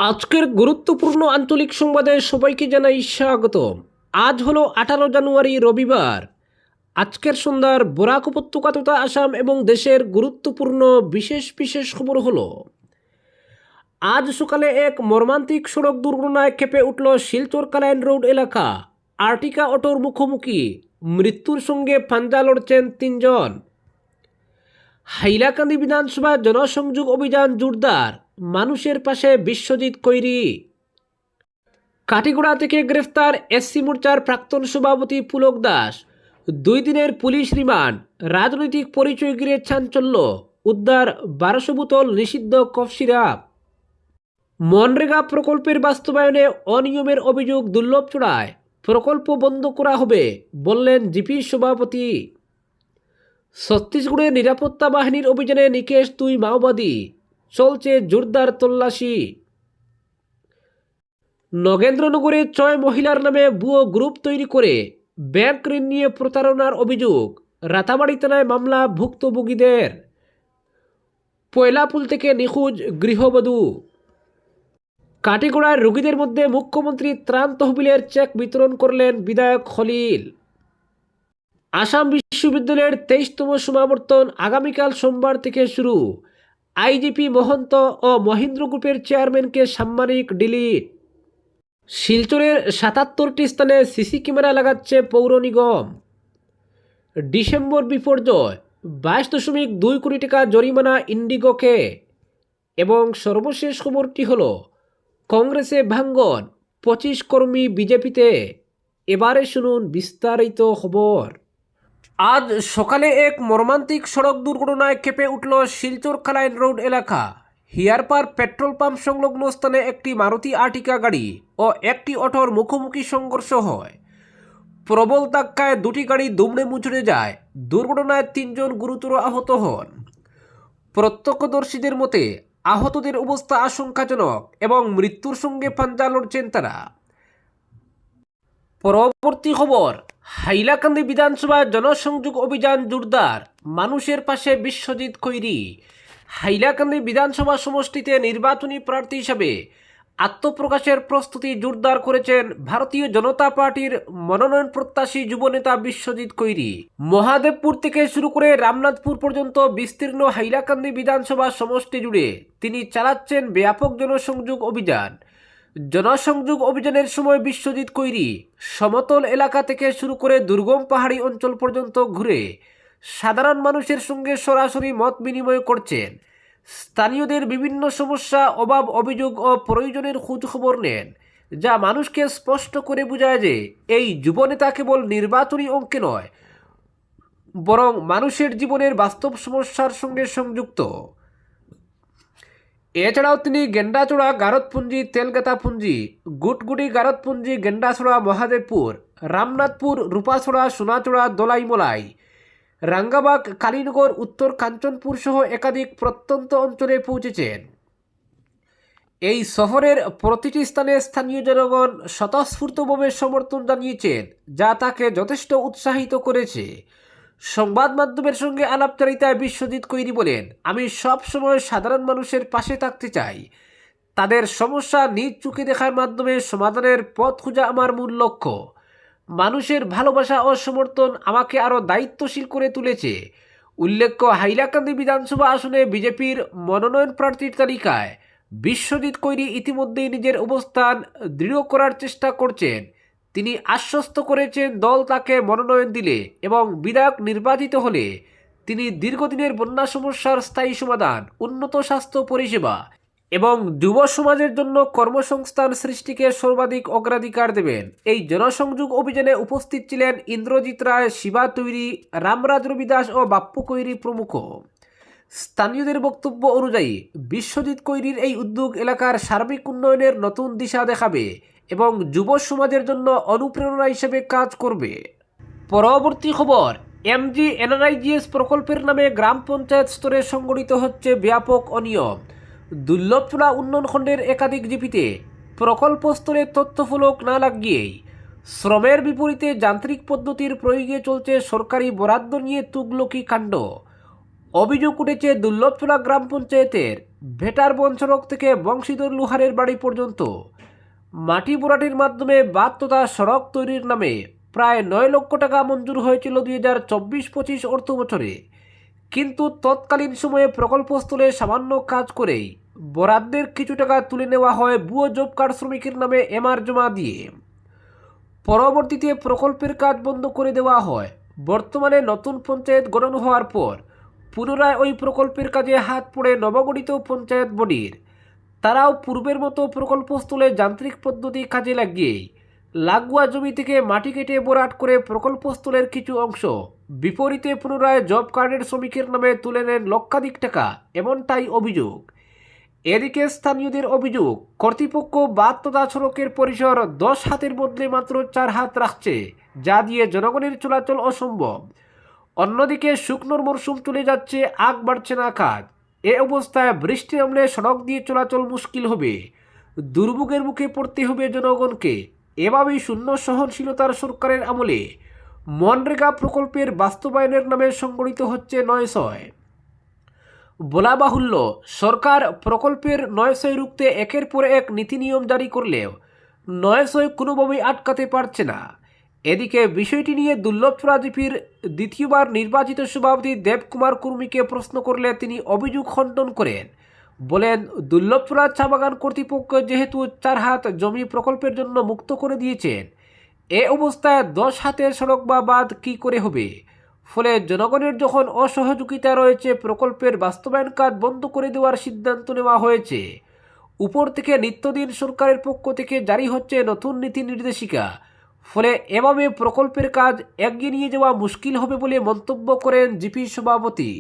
আজকের গুরুত্বপূর্ণ আঞ্চলিক সংবাদে সবাইকে জানাই স্বাগতম। আজ হলো 18 জানুয়ারি রবিবার। আজকের সন্ধ্যার বরাক উপত্যকা তথা আসাম এবং দেশের গুরুত্বপূর্ণ বিশেষ বিশেষ খবর হলো, আজ সকালে এক মর্মান্তিক সড়ক দুর্ঘটনায় কেঁপে উঠল শিলচর কালাইন রোড এলাকা। আর্টিকা অটোর মুখোমুখি, মৃত্যুর সঙ্গে পাঞ্জা লড়ছেন 3 জন। হাইলাকান্দি বিধানসভা জনসংযোগ অভিযান জোরদার, মানুষের পাশে বিশ্বজিৎ কৈরি। কাটিগড়া থেকে গ্রেফতার এসসি মোর্চার প্রাক্তন সভাপতি পুলক দাস। 2 দিনের পুলিশ রিমান্ড, রাজনৈতিক পরিচয় ঘিরে চাঞ্চল্য, উদ্ধার 1200 বোতল নিষিদ্ধ কফ সিরাপ। মনরেগা প্রকল্পের বাস্তবায়নে অনিয়মের অভিযোগ দুর্লভচূড়ায়, প্রকল্প বন্ধ করা হবে বললেন জিপি সভাপতি। ছত্তিশগড়ে নিরাপত্তা বাহিনীর অভিযানে নিকেশ 2 মাওবাদী, চলছে জোরদার তল্লাশি। নগেন্দ্রনগরে 6 মহিলার নামে ভুয়ো গ্রুপ তৈরি করে ব্যাংক ঋণ নিয়ে প্রতারণার অভিযোগ, রাতাবাড়ি থানায় মামলা ভুক্তভোগীদের। পয়লাপুল থেকে নিখোঁজ গৃহবধূ। কাটিগড়ার রোগীদের মধ্যে মুখ্যমন্ত্রী ত্রাণ তহবিলের চেক বিতরণ করলেন বিধায়ক খলিল। আসাম বিশ্ববিদ্যালয়ের 23তম সমাবর্তন আগামীকাল সোমবার থেকে শুরু। আইজিপি মহন্ত ও মহিন্দ্র গ্রুপের চেয়ারম্যানকে সাম্মানিক ডিলিট। শিলচরের 77টি স্থানে সিসি ক্যামেরা লাগাচ্ছে পৌর নিগম। ডিসেম্বর বিপর্যয়, 22.2 কোটি টাকা জরিমানা ইন্ডিগোকে। এবং সর্বশেষ খবরটি হলো, কংগ্রেসে ভাঙ্গন, 25 কর্মী বিজেপিতে। এবারে শুনুন বিস্তারিত খবর। আজ সকালে এক মর্মান্তিক সড়ক দুর্ঘটনায় কেঁপে উঠল শিলচর কালাইন রোড এলাকা। হিয়ারপার পেট্রোল পাম্প সংলগ্ন স্থানে একটি মারুতি আর্টিকা গাড়ি ও একটি অটোর মুখোমুখি সংঘর্ষ হয়। প্রবল ধাক্কায় দুটি গাড়ি দুমড়ে মুচড়ে যায়। দুর্ঘটনায় 3 জন গুরুতর আহত হন। প্রত্যক্ষদর্শীদের মতে আহতদের অবস্থা আশঙ্কাজনক এবং মৃত্যুর সঙ্গে পাঞ্জা লড়ছেন তারা। পরবর্তী খবর, হাইলাকান্দি বিধানসভা জনসংযোগ অভিযান জোরদার, মানুষের পাশে বিশ্বজিৎ কৈরি। হাইলাকান্দি বিধানসভা সমষ্টিতে নির্বাচনী প্রার্থী হিসাবে আত্মপ্রকাশের প্রস্তুতি জোরদার করেছেন ভারতীয় জনতা পার্টির মনোনয়ন প্রত্যাশী যুবনেতা বিশ্বজিৎ কৈরি। মহাদেবপুর থেকে শুরু করে রামনাথপুর পর্যন্ত বিস্তীর্ণ হাইলাকান্দি বিধানসভা সমষ্টি জুড়ে তিনি চালাচ্ছেন ব্যাপক জনসংযোগ অভিযান। জনসংযোগ অভিযানের সময় বিশ্বজিৎ কৈরি সমতল এলাকা থেকে শুরু করে দুর্গম পাহাড়ি অঞ্চল পর্যন্ত ঘুরে সাধারণ মানুষের সঙ্গে সরাসরি মত বিনিময় করছেন। স্থানীয়দের বিভিন্ন সমস্যা, অভাব, অভিযোগ ও প্রয়োজনের খোঁজখবর নেন, যা মানুষকে স্পষ্ট করে বোঝায় যে এই যুবনেতা কেবল নির্বাচনী অঙ্কে নয়, বরং মানুষের জীবনের বাস্তব সমস্যার সঙ্গে সংযুক্ত। এছাড়াও তিনি গেন্ডাচড়া, গারতপুঞ্জি, তেলগাতাপুঞ্জি, গুটগুটি, গারতপুঞ্জি, গেন্ডাছড়া, মহাদেবপুর, রামনাথপুর, রূপাছড়া, সোনাচড়া, দলাইমলাই, রাঙ্গাবাগ, কালীনগর, উত্তর কাঞ্চনপুর সহ একাধিক প্রত্যন্ত অঞ্চলে পৌঁছেছেন। এই সফরের প্রতিটি স্থানে স্থানীয় জনগণ স্বতঃস্ফূর্তভাবে সমর্থন জানিয়েছেন, যা তাকে যথেষ্ট উৎসাহিত করেছে। সংবাদ মাধ্যমের সঙ্গে আলাপচারিতায় বিশ্বজিৎ কৈরি বলেন, আমি সব সময় সাধারণ মানুষের পাশে থাকতে চাই। তাদের সমস্যা নিজ চোখে দেখার মাধ্যমে সমাধানের পথ খোঁজা আমার মূল লক্ষ্য। মানুষের ভালোবাসা ও সমর্থন আমাকে আরও দায়িত্বশীল করে তুলেছে। উল্লেখ্য, হাইলাকান্দি বিধানসভা আসনে বিজেপির মনোনয়ন প্রার্থীর তালিকায় বিশ্বজিৎ কৈরি ইতিমধ্যেই নিজের অবস্থান দৃঢ় করার চেষ্টা করছেন। তিনি আশ্বস্ত করেছেন, দল তাকে মনোনয়ন দিলে এবং বিধায়ক নির্বাচিত হলে তিনি দীর্ঘদিনের বন্যা সমস্যার স্থায়ী সমাধান, উন্নত স্বাস্থ্য পরিষেবা এবং যুব সমাজের জন্য কর্মসংস্থান সৃষ্টিকে সর্বাধিক অগ্রাধিকার দেবেন। এই জনসংযোগ অভিযানে উপস্থিত ছিলেন ইন্দ্রজিৎ রায়, শিবা তৈরি, রামরাজ রবি দাস ও বাপ্পু কৈরি প্রমুখ। স্থানীয়দের বক্তব্য অনুযায়ী বিশ্বজিৎ কৈরির এই উদ্যোগ এলাকার সার্বিক উন্নয়নের নতুন দিশা দেখাবে এবং যুব সমাজের জন্য অনুপ্রেরণা হিসেবে কাজ করবে। পরবর্তী খবর, এমজি এনআরআইজিএস প্রকল্পের নামে গ্রাম পঞ্চায়েত স্তরে সংগঠিত হচ্ছে ব্যাপক অনিয়ম। দুর্লভচূড়া উন্নয়ন খণ্ডের একাধিক জিপিতে প্রকল্প স্তরে তথ্যফলক না লাগিয়েই শ্রমের বিপরীতে যান্ত্রিক পদ্ধতির প্রয়োগে চলছে সরকারি বরাদ্দ নিয়ে তুগলকি কাণ্ড। অভিযোগ উঠেছে দুর্লভচূড়া গ্রাম পঞ্চায়েতের ভেটার বন সড়ক থেকে বংশীধর লোহারের বাড়ি পর্যন্ত মাটি বোরাটির মাধ্যমে বাঁধ তথা সড়ক তৈরির নামে প্রায় 9 লক্ষ টাকা মঞ্জুর হয়েছিল 2024-25 অর্থ বছরে, কিন্তু তৎকালীন সময়ে প্রকল্পস্থলে সামান্য কাজ করেই বরাদ্দের কিছু টাকা তুলে নেওয়া হয় ভুয়ো জব কার্ড শ্রমিকের নামে এমআর জমা দিয়ে। পরবর্তীতে প্রকল্পের কাজ বন্ধ করে দেওয়া হয়। বর্তমানে নতুন পঞ্চায়েত গঠন হওয়ার পর পুনরায় ওই প্রকল্পের কাজে হাত পড়ে নবগঠিত পঞ্চায়েত বডির। তারাও পূর্বের মতো প্রকল্পস্থলে যান্ত্রিক পদ্ধতি কাজে লাগিয়ে লাগোয়া জমি থেকে মাটি কেটে ভরাট করে প্রকল্পস্থলের কিছু অংশ বিপরীতে পুনরায় জব কার্ডের শ্রমিকের নামে তুলে নেন লক্ষাধিক টাকা, এমনটাই অভিযোগ। এদিকে স্থানীয়দের অভিযোগ, কর্তৃপক্ষ বাঁধ তথা সড়কের পরিসর 10 হাতের বদলে মাত্র 4 হাত রাখছে, যা দিয়ে জনগণের চলাচল অসম্ভব। অন্যদিকে শুকনোর মরশুম চলে যাচ্ছে, আগ বাড়ছে না কাজ। এ অবস্থায় বৃষ্টি নামলে সড়ক দিয়ে চলাচল মুশকিল হবে, দুর্ভোগের মুখে পড়তে হবে জনগণকে। এভাবেই শূন্য সহনশীলতার সরকারের আমলে মনরেগা প্রকল্পের বাস্তবায়নের নামে সংগঠিত হচ্ছে 900। বলা বাহুল্য, সরকার প্রকল্পের 900 রুখতে একের পর এক নীতি নিয়ম জারি করলেও 900 কোনোভাবেই আটকাতে পারছে না। এদিকে বিষয়টি নিয়ে দুর্লভচূড়া জিপির দ্বিতীয়বার নির্বাচিত সভাপতি দেবকুমার কুর্মীকে প্রশ্ন করলে তিনি অভিযোগ খণ্ডন করেন। বলেন, দুর্লভচূড়া চা বাগান কর্তৃপক্ষ যেহেতু 4 হাত জমি প্রকল্পের জন্য মুক্ত করে দিয়েছেন, এ অবস্থায় 10 হাতের সড়ক বা বাঁধ কী করে হবে? ফলে জনগণের যখন অসহযোগিতা রয়েছে, প্রকল্পের বাস্তবায়ন কাজ বন্ধ করে দেওয়ার সিদ্ধান্ত নেওয়া হয়েছে। উপর থেকে নিত্যদিন সরকারের পক্ষ থেকে জারি হচ্ছে নতুন নীতি নির্দেশিকা। ফলে এভাবে প্রকল্পের কাজ এগিয়ে নিয়ে যাওয়া মুশকিল হবে বলে মন্তব্য করেন জিপি সভাপতি।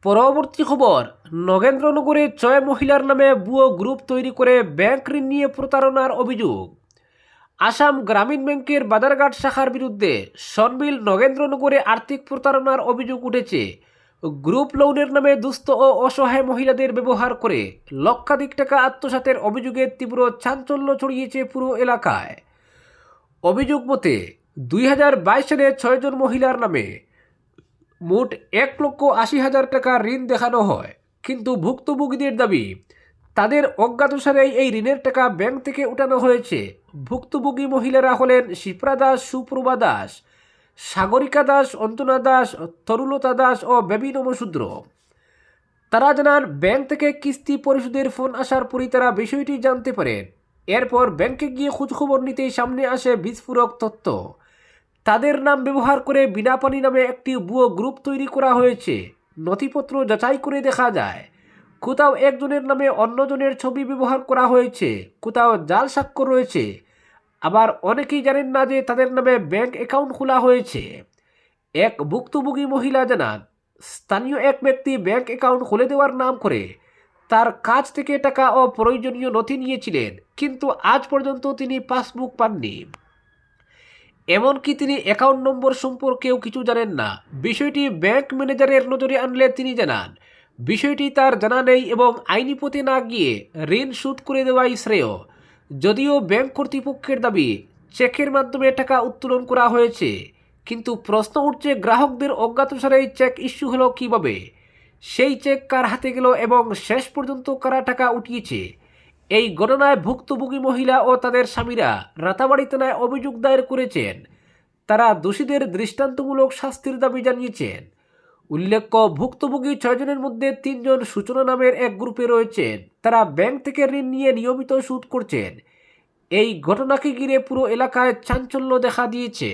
পরবর্তী খবর, নগেন্দ্রনগরে 6 মহিলার নামে ভুয়ো গ্রুপ তৈরি করে ব্যাংক ঋণ নিয়ে প্রতারণার অভিযোগ। আসাম গ্রামীণ ব্যাংকের বাজারঘাট শাখার বিরুদ্ধে সনবিল নগেন্দ্রনগরে আর্থিক প্রতারণার অভিযোগ উঠেছে। গ্রুপ লোনের নামে দুস্থ ও অসহায় মহিলাদের ব্যবহার করে লক্ষাধিক টাকা আত্মসাতের অভিযোগে তীব্র চাঞ্চল্য ছড়িয়েছে পুরো এলাকায়। অভিযোগ মতে 2022 সালে 6 জন মহিলার নামে মোট 1,80,000 টাকা ঋণ দেখানো হয়, কিন্তু ভুক্তভোগীদের দাবি তাদের অজ্ঞাতসারেই এই ঋণের টাকা ব্যাংক থেকে উঠানো হয়েছে। ভুক্তভোগী মহিলারা হলেন শিপ্রা দাস, সুপ্রভা দাস, সাগরিকা দাস, অন্তনা দাস, তরুলতা দাস ও বেবি নমশূদ্র। তারা জানান, ব্যাংক থেকে কিস্তি পরিশোধের ফোন আসার পরই তারা বিষয়টি জানতে পারেন। এরপর ব্যাংকে গিয়ে খোঁজখবর নিতেই সামনে আসে বিস্ফোরক তথ্য। তাদের নাম ব্যবহার করে বিনাপানি নামে একটি ভুয়ো গ্রুপ তৈরি করা হয়েছে। নথিপত্র যাচাই করে দেখা যায় কোথাও একজনের নামে অন্যজনের ছবি ব্যবহার করা হয়েছে, কোথাও জাল স্বাক্ষর রয়েছে। আবার অনেকেই জানেন না যে তাদের নামে ব্যাংক অ্যাকাউন্ট খোলা হয়েছে। এক ভুক্তভোগী মহিলা জানান, স্থানীয় এক ব্যক্তি ব্যাংক অ্যাকাউন্ট খুলে দেওয়ার নাম করে তার কাছ থেকে টাকা ও প্রয়োজনীয় নথি নিয়েছিলেন, কিন্তু আজ পর্যন্ত তিনি পাসবুক পাননি। এমনকি তিনি অ্যাকাউন্ট নম্বর সম্পর্কেও কিছু জানেন না। বিষয়টি ব্যাংক ম্যানেজারের নজরে আনলে তিনি জানান, বিষয়টি তার জানা নেই এবং আইনি পথে না গিয়ে ঋণ শোধ করে দেওয়াই শ্রেয়। যদিও ব্যাংক কর্তৃপক্ষের দাবি চেকের মাধ্যমে টাকা উত্তোলন করা হয়েছে, কিন্তু প্রশ্ন উঠছে গ্রাহকদের অজ্ঞাতসারেই চেক ইস্যু হলো কীভাবে, সেই চেক কার হাতে গেল এবং শেষ পর্যন্ত কারা টাকা উঠিয়েছে। এই ঘটনায় ভুক্তভোগী মহিলা ও তাদের স্বামীরা রাতাবাড়ি থানায় অভিযোগ দায়ের করেছেন। তারা দোষীদের দৃষ্টান্তমূলক শাস্তির দাবি জানিয়েছেন। উল্লেখ্য, ভুক্তভোগী 6 জনের মধ্যে 3 জন সূচনা নামের এক গ্রুপে রয়েছেন। তারা ব্যাংক থেকে ঋণ নিয়ে নিয়মিত সুদ করছেন। এই ঘটনাকে ঘিরে পুরো এলাকায় চাঞ্চল্য দেখা দিয়েছে।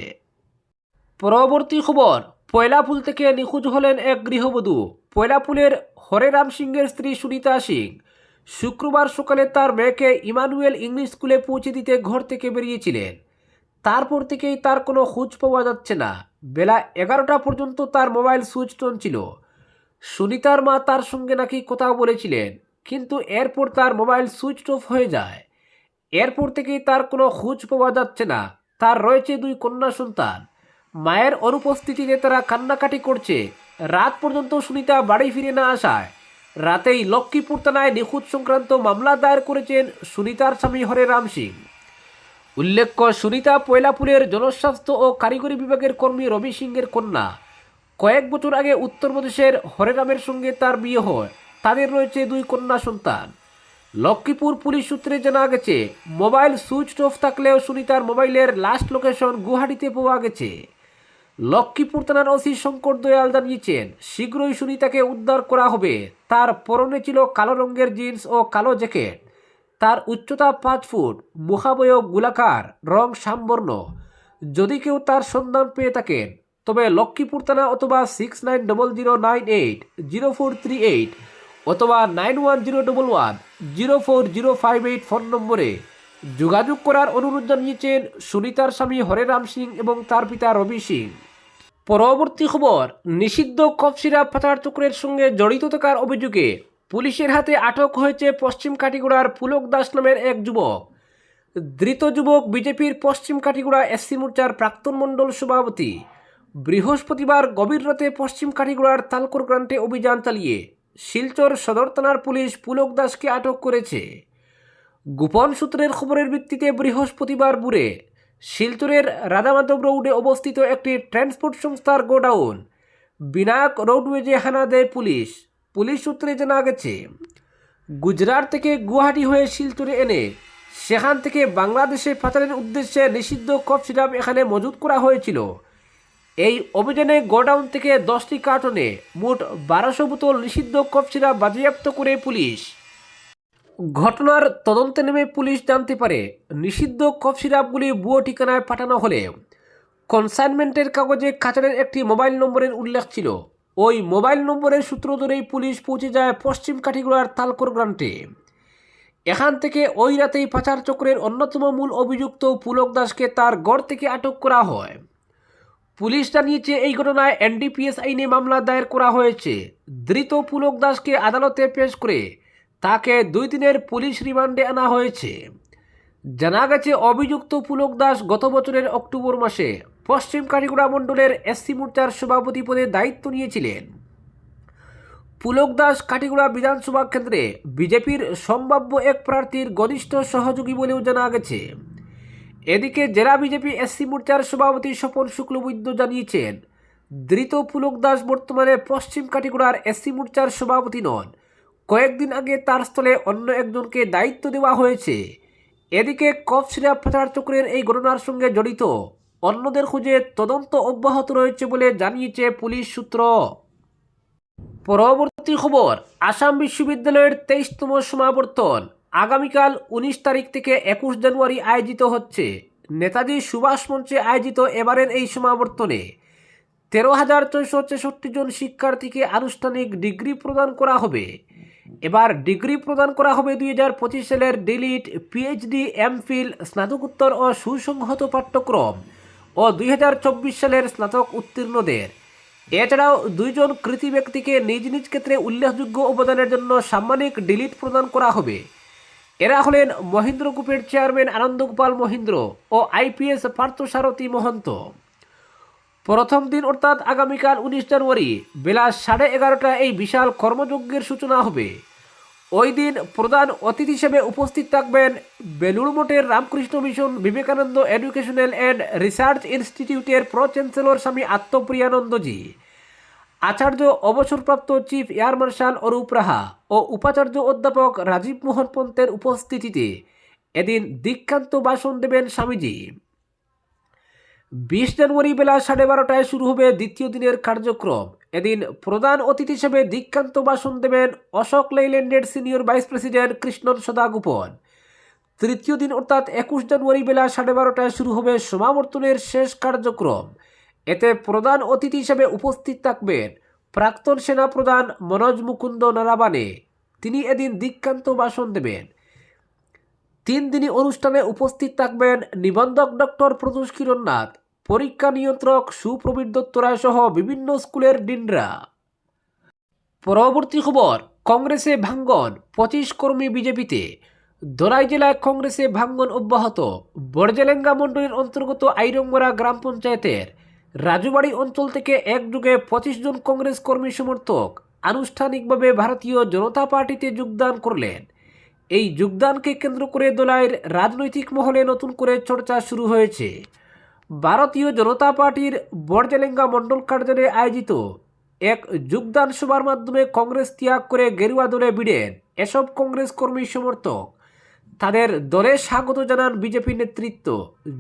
পরবর্তী খবর, পয়লাপুল থেকে নিখোঁজ হলেন এক গৃহবধূ। পয়লাপুলের হরেরাম সিংয়ের স্ত্রী সুনিতা সিং শুক্রবার সকালে তার মেয়েকে ইমানুয়েল ইংলিশ স্কুলে পৌঁছে দিতে ঘর থেকে বেরিয়েছিলেন। তারপর থেকেই তার কোনো খোঁজ পাওয়া যাচ্ছে না। বেলা 11টা পর্যন্ত তার মোবাইল সুইচ অন ছিল। সুনিতার মা তার সঙ্গে নাকি কথা বলেছিলেন, কিন্তু এরপর তার মোবাইল সুইচ অফ হয়ে যায়। এরপর থেকেই তার কোনো খোঁজ পাওয়া যাচ্ছে না। তার রয়েছে 2 কন্যা সন্তান। মায়ের অনুপস্থিতিতে তারা কান্নাকাটি করছে। রাত পর্যন্ত সুনিতা বাড়ি ফিরে না আসায় রাতেই লক্ষ্মীপুর থানায় নিখোঁজ সংক্রান্ত মামলা দায়ের করেছেন সুনিতার স্বামী হরেরাম সিং। উল্লেখ্য, সুনিতা পয়লাপুরের জনস্বাস্থ্য ও কারিগরি বিভাগের কর্মী রবি সিংয়ের কন্যা। কয়েক বছর আগে উত্তরপ্রদেশের হরেরামের সঙ্গে তার বিয়ে হয়। তাদের রয়েছে 2 কন্যা সন্তান। লক্ষ্মীপুর পুলিশ সূত্রে জানা গেছে, মোবাইল সুইচ অফ থাকলেও সুনিতার মোবাইলের লাস্ট লোকেশন গুয়াহাটিতে পাওয়া গেছে। লক্ষ্মীপুর থানার ওসি শঙ্কর দয়াল জানিয়েছেন, শীঘ্রই সুনিতাকে উদ্ধার করা হবে। তার পরনে ছিল কালো রঙের জিন্স ও কালো জ্যাকেট। তার উচ্চতা 5 ফুট, মুখাবয়ব গোলাকার, রং শ্যামবর্ণ। যদি কেউ তার সন্ধান পেয়ে থাকেন তবে লক্ষ্মীপুর থানা অথবা 6900980438 অথবা 9101104058 ফোন নম্বরে যোগাযোগ করার অনুরোধ জানিয়েছেন সুনিতার স্বামী হরেরাম সিং এবং তার পিতা রবি সিং। পরবর্তী খবর, নিষিদ্ধ কফ সিরাপ পাচার চক্রের সঙ্গে জড়িত থাকার অভিযোগে পুলিশের হাতে আটক হয়েছে পশ্চিম কাটিগড়ার পুলক দাস নামের এক যুবক। ধৃত যুবক বিজেপির পশ্চিম কাটিগড়া এসসি মোর্চার প্রাক্তন মণ্ডল সভাপতি। বৃহস্পতিবার গভীর রাতে পশ্চিম কাটিগড়ার তালকর গ্রান্টে অভিযান চালিয়ে শিলচর সদর থানার পুলিশ পুলক দাসকে আটক করেছে। গোপন সূত্রের খবরের ভিত্তিতে বৃহস্পতিবার ভোরে শিলচরের রাধামাধব রোডে অবস্থিত একটি ট্রান্সপোর্ট সংস্থার গোডাউন বিনায়ক রোডওয়েজে হানা দেয় পুলিশ। পুলিশ সূত্রে জানা গেছে, গুজরাট থেকে গুয়াহাটি হয়ে শিলচরে এনে সেখান থেকে বাংলাদেশে পাচারের উদ্দেশ্যে নিষিদ্ধ কফ সিরাপ এখানে মজুত করা হয়েছিল। এই অভিযানে গোডাউন থেকে 10টি কার্টনে মোট 1200 বোতল নিষিদ্ধ কফ সিরাপ বাজেয়াপ্ত করে পুলিশ। ঘটনার তদন্তে নেমে পুলিশ জানতে পারে, নিষিদ্ধ কফ সিরাপগুলি ভুয়ো ঠিকানায় পাঠানো হলে কনসাইনমেন্টের কাগজে কাচারের একটি মোবাইল নম্বরের উল্লেখ ছিল। ওই মোবাইল নম্বরের সূত্র ধরেই পুলিশ পৌঁছে যায় পশ্চিম কাটিগড়ার তালকর গ্রান্টে। এখান থেকে ওই রাতেই পাচার চক্রের অন্যতম মূল অভিযুক্ত পুলক দাসকে তার গড় থেকে আটক করা হয়। পুলিশ জানিয়েছে, এই ঘটনায় এনডিপিএস আইনে মামলা দায়ের করা হয়েছে। ধৃত পুলক দাসকে আদালতে পেশ করে তাকে 2 দিনের পুলিশ রিমান্ডে আনা হয়েছে। জানা গেছে, অভিযুক্ত পুলক দাস গত বছরের অক্টোবর মাসে পশ্চিম কাটিগড়া মণ্ডলের এসসি মোর্চার সভাপতি পদে দায়িত্ব নিয়েছিলেন। পুলক দাস কাটিগড়া বিধানসভা কেন্দ্রে বিজেপির সম্ভাব্য এক প্রার্থীর ঘনিষ্ঠ সহযোগী বলেও জানা গেছে। এদিকে জেলা বিজেপি এসসি মোর্চার সভাপতি স্বপন শুক্লবৈদ্য জানিয়েছেন, ধৃত পুলক দাস বর্তমানে পশ্চিম কাটিগড়ার এসসি মোর্চার সভাপতি নন। কয়েকদিন আগে তার স্থলে অন্য একজনকে দায়িত্ব দেওয়া হয়েছে। এদিকে কফ সিরাপ পাচার চক্রের এই ঘটনার সঙ্গে জড়িত অন্যদের খুঁজে তদন্ত অব্যাহত রয়েছে বলে জানিয়েছে পুলিশ সূত্র। পরবর্তী খবর, আসাম বিশ্ববিদ্যালয়ের 23তম সমাবর্তন আগামীকাল 19 তারিখ থেকে 21 জানুয়ারি আয়োজিত হচ্ছে। নেতাজি সুভাষ মঞ্চে আয়োজিত এবারের এই সমাবর্তনে 13,466 জন শিক্ষার্থীকে আনুষ্ঠানিক ডিগ্রি প্রদান করা হবে। এবার ডিগ্রি প্রদান করা হবে 2025 সালের ডিলিট, পিএইচডি, এমফিল, স্নাতকোত্তর ও সুসংহত পাঠ্যক্রম ও 2024 সালের স্নাতক উত্তীর্ণদের। এছাড়াও 2 জন কৃতি ব্যক্তিকে নিজ নিজ ক্ষেত্রে উল্লেখযোগ্য অবদানের জন্য সাম্মানিক ডিলিট প্রদান করা হবে। এরা হলেন মহেন্দ্র গ্রুপের চেয়ারম্যান আনন্দগোপাল মহেন্দ্র ও আইপিএস পার্থসারথী মহন্ত। প্রথম দিন অর্থাৎ আগামীকাল 19 জানুয়ারি বেলা 11:30টায় এই বিশাল কর্মযজ্ঞের সূচনা হবে। ওই দিন প্রধান অতিথি হিসেবে উপস্থিত থাকবেন বেলুড় মঠের Ramakrishna mission Vivekananda educational and research ইনস্টিটিউটের প্রো চ্যান্সেলর স্বামী আত্মপ্রিয়ানন্দজি, আচার্য অবসরপ্রাপ্ত চিফ এয়ার মার্শাল অরূপ রাহা ও উপাচার্য অধ্যাপক রাজীব মোহন পন্তের উপস্থিতিতে এদিন দীক্ষান্ত ভাষণ দেবেন স্বামীজি। 20 জানুয়ারি বেলা 12:30টায় শুরু হবে দ্বিতীয় দিনের কার্যক্রম। এদিন প্রধান অতিথি হিসেবে দীক্ষান্ত ভাষণ দেবেন অশোক লেইল্যান্ডের senior vice president Krishnan Sadagopan. তৃতীয় দিন অর্থাৎ 21 জানুয়ারি বেলা 12:30টায় শুরু হবে সমাবর্তনের শেষ কার্যক্রম। এতে প্রধান অতিথি হিসেবে উপস্থিত থাকবেন প্রাক্তন সেনা প্রধান মনোজ মুকুন্দ নারাবানে। তিনি এদিন দীক্ষান্ত ভাষণ দেবেন। 3 দিনই অনুষ্ঠানে উপস্থিত থাকবেন নিবন্ধক ডক্টর প্রদোষ কিরণ নাথ, পরীক্ষা নিয়ন্ত্রক সুপ্রবীর দত্ত রায় সহ বিভিন্ন স্কুলের ডিনরা। পরবর্তী খবর, কংগ্রেসে ভাঙ্গন, 25 কর্মী বিজেপিতে। দরাই জেলায় কংগ্রেসে ভাঙ্গন অব্যাহত। বড়জেলেঙ্গা মণ্ডলের অন্তর্গত আইরংমরা গ্রাম পঞ্চায়েতের রাজুবাড়ি অঞ্চল থেকে একযোগে 25 জন কংগ্রেস কর্মী সমর্থক আনুষ্ঠানিকভাবে ভারতীয় জনতা পার্টিতে যোগদান করলেন। এই যোগদানকে কেন্দ্র করে দলাইয়ের রাজনৈতিক মহলে নতুন করে চর্চা শুরু হয়েছে। ভারতীয় জনতা পার্টির বড়জেলেঙ্গা মণ্ডল কার্যালয়ে আয়োজিত এক যোগদান সভার মাধ্যমে কংগ্রেস ত্যাগ করে গেরুয়া দলে ভিড়েন এসব কংগ্রেস কর্মী সমর্থক। তাদের দলে স্বাগত জানান বিজেপি নেতৃত্ব।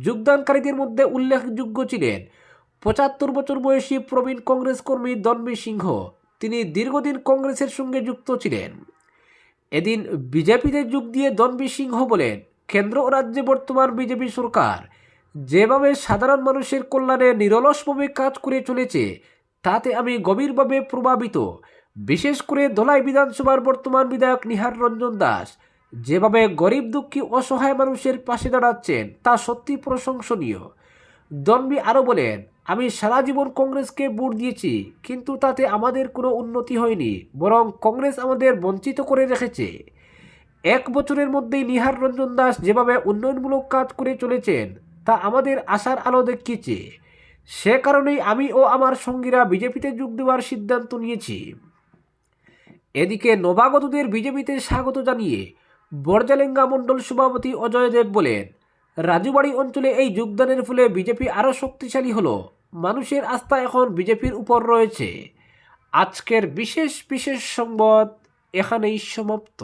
যোগদানকারীদের মধ্যে উল্লেখযোগ্য ছিলেন ৭৫ বছর বয়সী প্রবীণ কংগ্রেস কর্মী দনবীর সিংহ। তিনি দীর্ঘদিন কংগ্রেসের সঙ্গে যুক্ত ছিলেন। এদিন বিজেপিতে যোগ দিয়ে দনবীর সিংহ বলেন, কেন্দ্র ও রাজ্যে বর্তমান বিজেপি সরকার যেভাবে সাধারণ মানুষের কল্যাণে নিরলসভাবে কাজ করে চলেছে তাতে আমি গভীরভাবে প্রভাবিত। বিশেষ করে ধলাই বিধানসভার বর্তমান বিধায়ক নিহার রঞ্জন দাস যেভাবে গরিব দুঃখী অসহায় মানুষের পাশে দাঁড়াচ্ছেন তা সত্যি প্রশংসনীয়। দনবী আরও বলেন, আমি সারা জীবন কংগ্রেসকে ভোট দিয়েছি, কিন্তু তাতে আমাদের কোনো উন্নতি হয়নি, বরং কংগ্রেস আমাদের বঞ্চিত করে রেখেছে। 1 বছরের মধ্যেই নিহার রঞ্জন দাস যেভাবে উন্নয়নমূলক কাজ করে চলেছেন তা আমাদের আশার আলো দেখিয়েছে। সে কারণেই আমি ও আমার সঙ্গীরা বিজেপিতে যোগ দেওয়ার সিদ্ধান্ত নিয়েছি। এদিকে নবাগতদের বিজেপিতে স্বাগত জানিয়ে বড়জেলেঙ্গা মণ্ডল সভাপতি অজয় দেব বলেন, রাজুবাড়ি অঞ্চলে এই যোগদানের ফলে বিজেপি আরও শক্তিশালী হলো। মানুষের আস্থা এখন বিজেপির উপর রয়েছে। আজকের বিশেষ সংবাদ এখানেই সমাপ্ত।